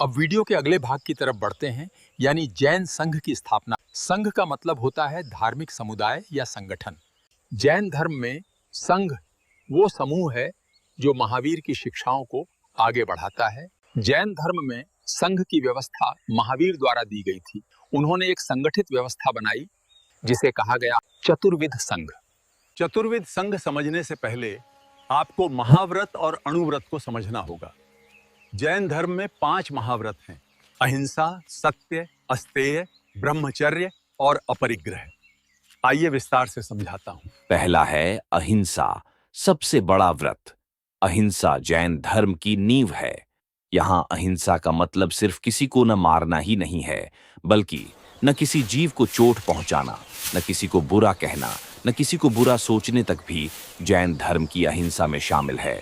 अब वीडियो के अगले भाग की तरफ बढ़ते हैं, यानी जैन संघ की स्थापना। संघ का मतलब होता है धार्मिक समुदाय या संगठन। जैन धर्म में संघ वो समूह है जो महावीर की शिक्षाओं को आगे बढ़ाता है। जैन धर्म में संघ की व्यवस्था महावीर द्वारा दी गई थी। उन्होंने एक संगठित व्यवस्था बनाई जिसे कहा गया चतुर्विध संघ। चतुर्विध संघ समझने से पहले आपको महाव्रत और अणुव्रत को समझना होगा। जैन धर्म में 5 महाव्रत हैं: अहिंसा, सत्य, अस्तेय, ब्रह्मचर्य और अपरिग्रह। आइए विस्तार से समझाता हूं। पहला है अहिंसा, सबसे बड़ा व्रत। अहिंसा जैन धर्म की नींव है। यहाँ अहिंसा का मतलब सिर्फ किसी को न मारना ही नहीं है, बल्कि न किसी जीव को चोट पहुंचाना, न किसी को बुरा कहना, न किसी को बुरा सोचने तक भी जैन धर्म की अहिंसा में शामिल है।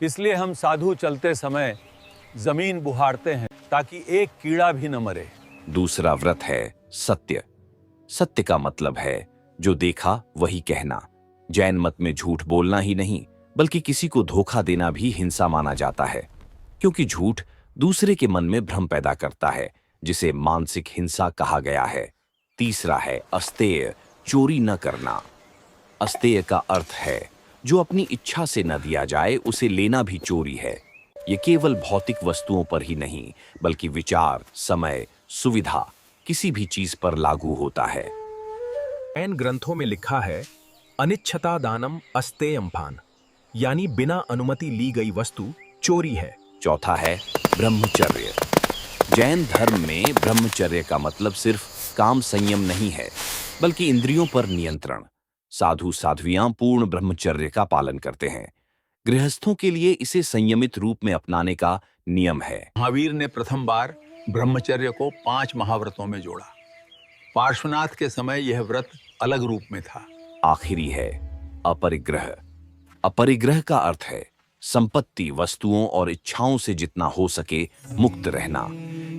इसलिए हम साधु चलते समय जमीन बुहारते हैं ताकि एक कीड़ा भी न मरे। दूसरा व्रत है सत्य। सत्य का मतलब है जो देखा वही कहना। जैन मत में झूठ बोलना ही नहीं, बल्कि किसी को धोखा देना भी हिंसा माना जाता है, क्योंकि झूठ दूसरे के मन में भ्रम पैदा करता है, जिसे मानसिक हिंसा कहा गया है। तीसरा है अस्तेय, चोरी न करना। अस्तेय का अर्थ है जो अपनी इच्छा से न दिया जाए उसे लेना भी चोरी है। ये केवल भौतिक वस्तुओं पर ही नहीं, बल्कि विचार, समय, सुविधा, किसी भी चीज पर लागू होता है। जैन ग्रंथों में लिखा है अनिच्छता दानम अस्तेयम भान, यानी बिना अनुमति ली गई वस्तु चोरी है। चौथा है ब्रह्मचर्य। जैन धर्म में ब्रह्मचर्य का मतलब सिर्फ काम संयम नहीं है, बल्कि इंद्रियों पर नियंत्रण। साधु साध्वियां पूर्ण ब्रह्मचर्य का पालन करते हैं। गृहस्थों के लिए इसे संयमित रूप में अपनाने का नियम है। महावीर ने प्रथम बार ब्रह्मचर्य को 5 महाव्रतों में जोड़ा। पार्श्वनाथ के समय यह व्रत अलग रूप में था। आखिरी है अपरिग्रह। अपरिग्रह का अर्थ है संपत्ति, वस्तुओं और इच्छाओं से जितना हो सके मुक्त रहना।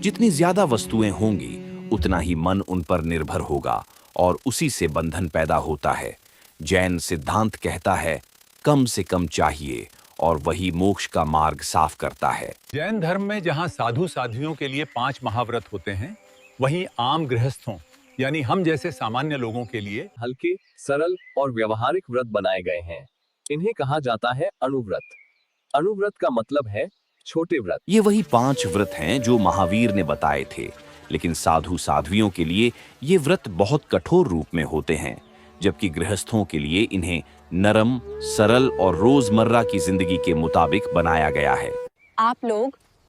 जितनी ज्यादा वस्तुएं होंगी उतना ही मन उन पर निर्भर होगा और उसी से बंधन पैदा होता है। जैन सिद्धांत कहता है कम से कम चाहिए, और वही मोक्ष का मार्ग साफ करता है। जैन धर्म में जहाँ साधु साध्वियों के लिए 5 महाव्रत होते हैं, वहीं आम गृहस्थों यानी हम जैसे सामान्य लोगों के लिए हल्के, सरल और व्यवहारिक व्रत बनाए गए हैं। इन्हें कहा जाता है अणुव्रत। अणुव्रत का मतलब है छोटे व्रत। ये वही 5 व्रत हैं जो महावीर ने बताए थे, लेकिन साधु साध्वियों के लिए ये व्रत बहुत कठोर रूप में होते हैं, जबकि गृहस्थों के लिए इन्हें नरम, सरल और रोजमर्रा की जिंदगी के मुताबिक बनाया गया है। आप लोग